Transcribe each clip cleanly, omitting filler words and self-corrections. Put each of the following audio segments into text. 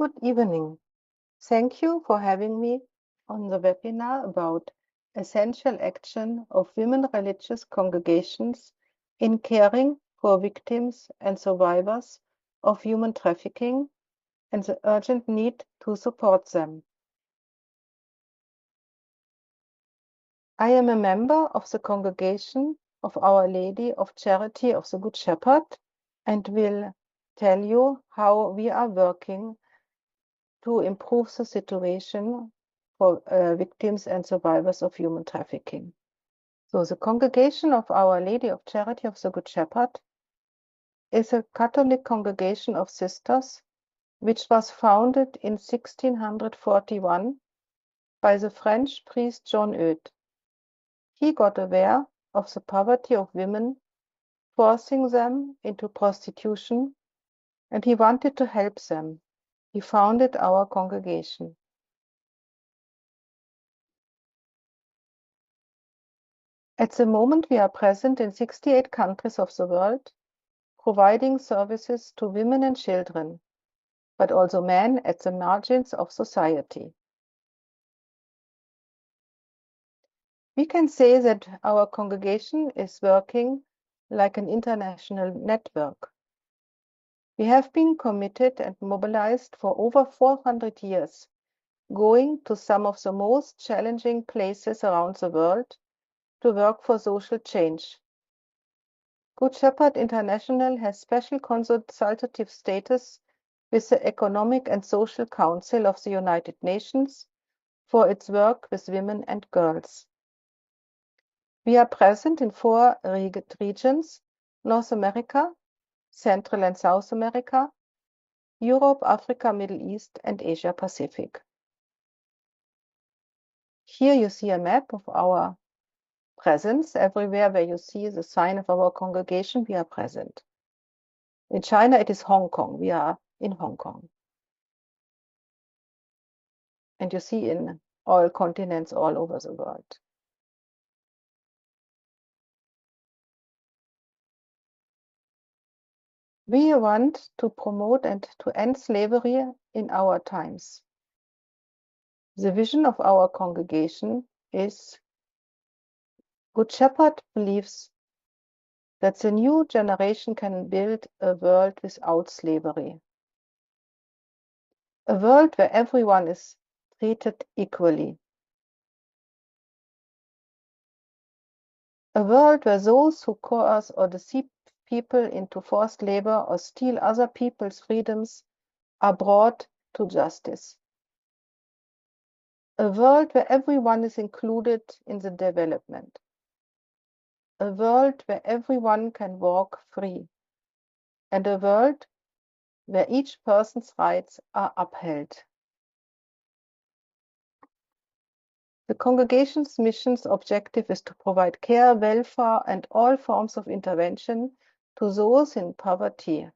Good evening. Thank you for having me on the webinar about essential action of women religious congregations in caring for victims and survivors of human trafficking and the urgent need to support them. I am a member of the Congregation of Our Lady of Charity of the Good Shepherd and will tell you how we are working to improve the situation for victims and survivors of human trafficking. So the Congregation of Our Lady of Charity of the Good Shepherd is a Catholic congregation of sisters which was founded in 1641 by the French priest John Eudes. He got aware of the poverty of women, forcing them into prostitution, and he wanted to help them. He founded our congregation. At the moment, we are present in 68 countries of the world, providing services to women and children, but also men at the margins of society. We can say that our congregation is working like an international network. We have been committed and mobilized for over 400 years, going to some of the most challenging places around the world to work for social change. Good Shepherd International has special consultative status with the Economic and Social Council of the United Nations for its work with women and girls. We are present in 4 regions: North America, Central and South America, Europe, Africa, Middle East, and Asia Pacific. Here you see a map of our presence. Everywhere where you see the sign of our congregation, we are present. In China, it is Hong Kong. We are in Hong Kong. And you see in all continents all over the world. We want to promote and to end slavery in our times. The vision of our congregation is Good Shepherd believes that the new generation can build a world without slavery. A world where everyone is treated equally. A world where those who coerce or deceive people into forced labor or steal other people's freedoms are brought to justice. A world where everyone is included in the development. A world where everyone can walk free. And a world where each person's rights are upheld. The congregation's mission's objective is to provide care, welfare, and all forms of intervention to those in poverty,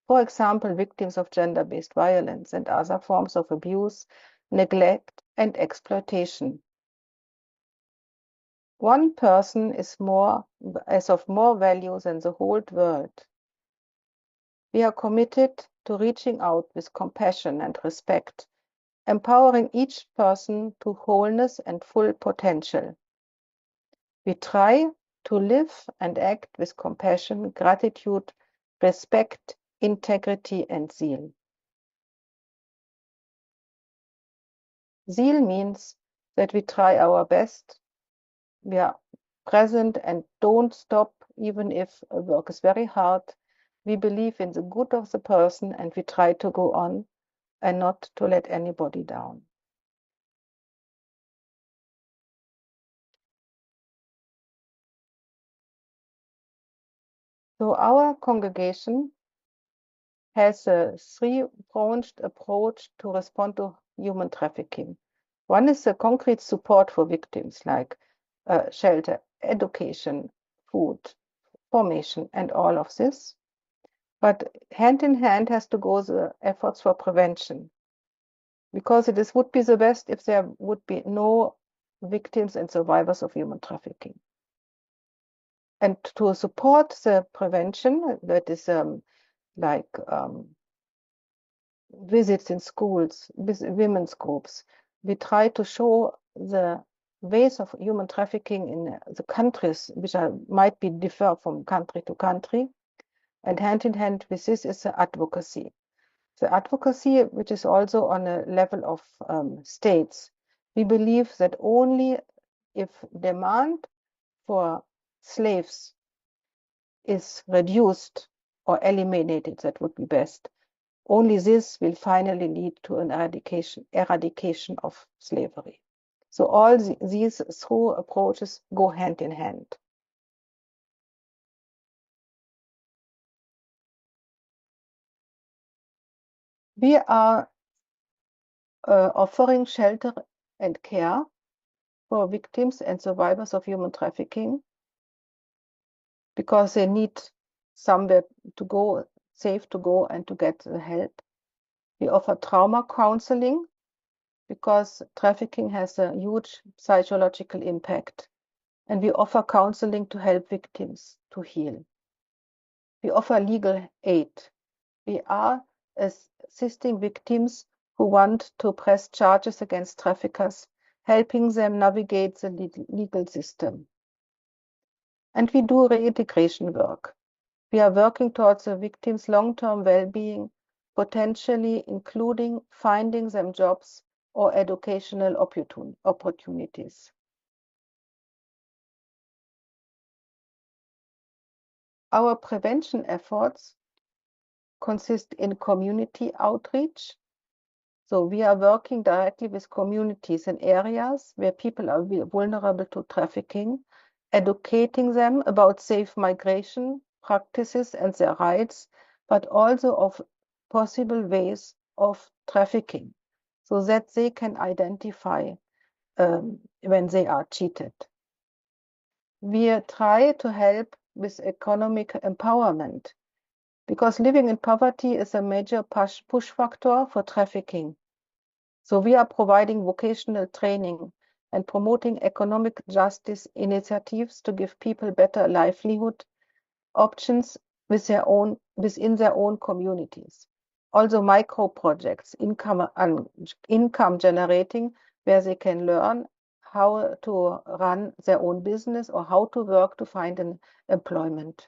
for example, victims of gender-based violence and other forms of abuse, neglect, and exploitation. One person is of more value than the whole world. We are committed to reaching out with compassion and respect, empowering each person to wholeness and full potential. We try to live and act with compassion, gratitude, respect, integrity, and zeal. Zeal means that we try our best, we are present and don't stop even if work is very hard. We believe in the good of the person and we try to go on and not to let anybody down. So our congregation has a 3-pronged approach to respond to human trafficking. One is the concrete support for victims like shelter, education, food, formation, and all of this. But hand in hand has to go the efforts for prevention, because would be the best if there would be no victims and survivors of human trafficking. And to support the prevention, that is visits in schools, women's groups. We try to show the ways of human trafficking in the countries, which might be differ from country to country. And hand in hand with this is the advocacy. The advocacy, which is also on a level of states. We believe that only if demand for slaves is reduced or eliminated, that would be best. Only this will finally lead to an eradication of slavery. So all these through approaches go hand in hand. We are offering shelter and care for victims and survivors of human trafficking because they need somewhere to go, safe to go and to get the help. We offer trauma counseling because trafficking has a huge psychological impact. And we offer counseling to help victims to heal. We offer legal aid. We are assisting victims who want to press charges against traffickers, helping them navigate the legal system. And we do reintegration work. We are working towards the victims' long-term well-being, potentially including finding them jobs or educational opportunities. Our prevention efforts consist in community outreach. So we are working directly with communities in areas where people are vulnerable to trafficking, educating them about safe migration practices and their rights, but also of possible ways of trafficking so that they can identify when they are cheated. We try to help with economic empowerment because living in poverty is a major push factor for trafficking. So we are providing vocational training and promoting economic justice initiatives to give people better livelihood options within their own communities. Also micro projects, income generating, where they can learn how to run their own business or how to work to find an employment.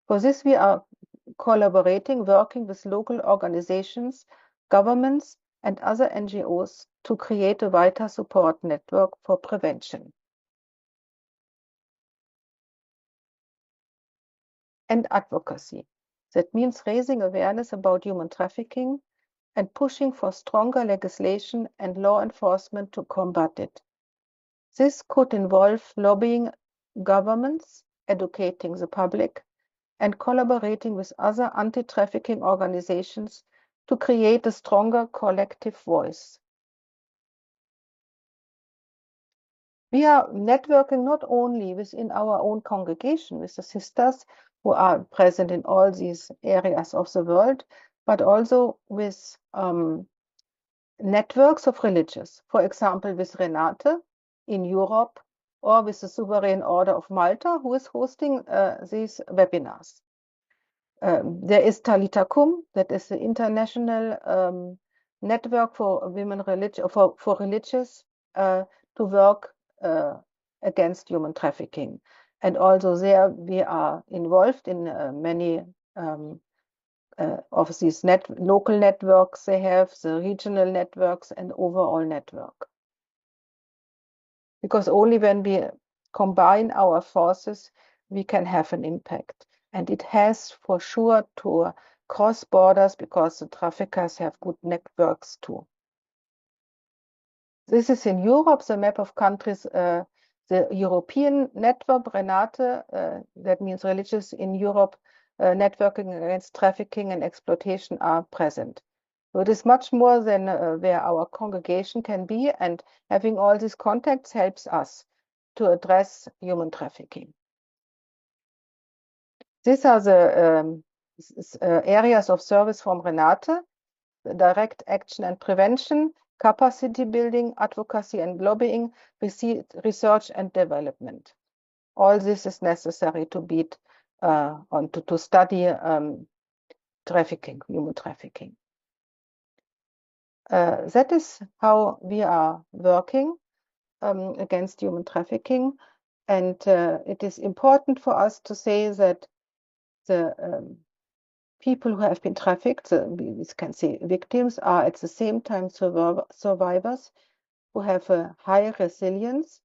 For this, we are collaborating, working with local organizations, governments, and other NGOs to create a vital support network for prevention. And advocacy. That means raising awareness about human trafficking and pushing for stronger legislation and law enforcement to combat it. This could involve lobbying governments, educating the public, and collaborating with other anti-trafficking organizations to create a stronger collective voice. We are networking not only within our own congregation with the sisters who are present in all these areas of the world, but also with networks of religious, for example, with Renate in Europe or with the Sovereign Order of Malta, who is hosting these webinars. There is Talita Kum, that is the international network for women for religious to work against human trafficking. And also there we are involved in many of these local networks they have, the regional networks and overall network. Because only when we combine our forces, we can have an impact. And it has for sure to cross borders because the traffickers have good networks too. This is in Europe, the map of countries, the European network, Renate, that means religious in Europe, networking against trafficking and exploitation are present. So it is much more than where our congregation can be, and having all these contacts helps us to address human trafficking. These are the areas of service from Renate: direct action and prevention, capacity building, advocacy and lobbying, research and development. All this is necessary to beat to study trafficking, human trafficking. That is how we are working against human trafficking. And it is important for us to say that the people who have been trafficked, we can say victims, are at the same time survivors who have a high resilience.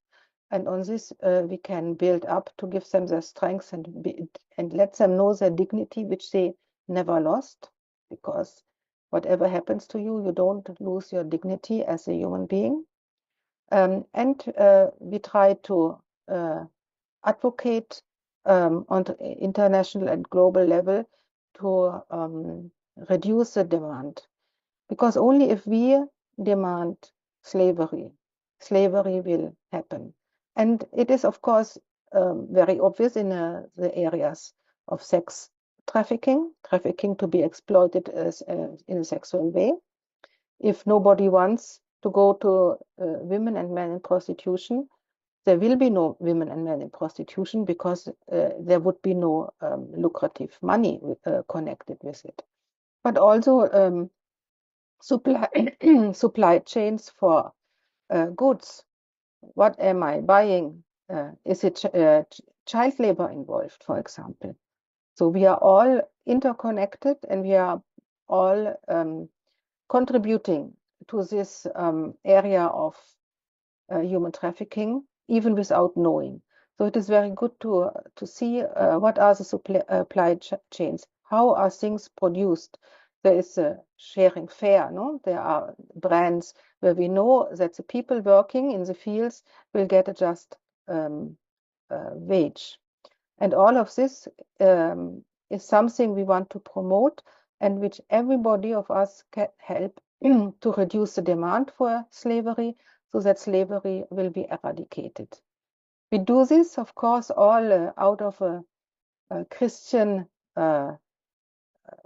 And on this, we can build up to give them their strength and let them know their dignity, which they never lost. Because whatever happens to you, you don't lose your dignity as a human being. And we try to advocate on the international and global level to reduce the demand. Because only if we demand slavery, slavery will happen. And it is, of course, very obvious in the areas of sex trafficking, trafficking to be exploited as, in a sexual way. If nobody wants to go to women and men in prostitution, there will be no women and men in prostitution because there would be no lucrative money connected with it. But also supply supply chains for goods. What am I buying? Is it child labor involved, for example? So we are all interconnected and we are all contributing to this area of human trafficking, even without knowing. So it is very good to see what are the supply chains, how are things produced. There is a sharing fair, no? There are brands where we know that the people working in the fields will get a just wage. And all of this is something we want to promote and which everybody of us can help to reduce the demand for slavery so that slavery will be eradicated. We do this, of course, all out of Christian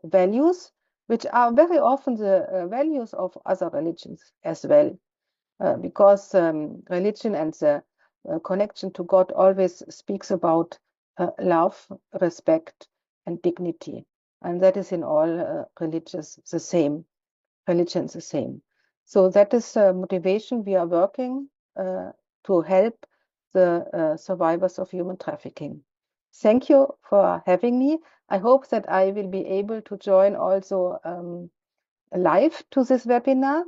values, which are very often the values of other religions as well, because religion and the connection to God always speaks about love, respect, and dignity. And that is in all religions the same. Religions the same. So that is motivation. We are working to help the survivors of human trafficking. Thank you for having me. I hope that I will be able to join also live to this webinar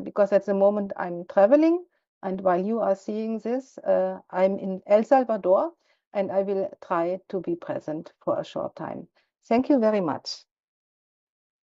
because at the moment I'm traveling, and while you are seeing this, I'm in El Salvador and I will try to be present for a short time. Thank you very much.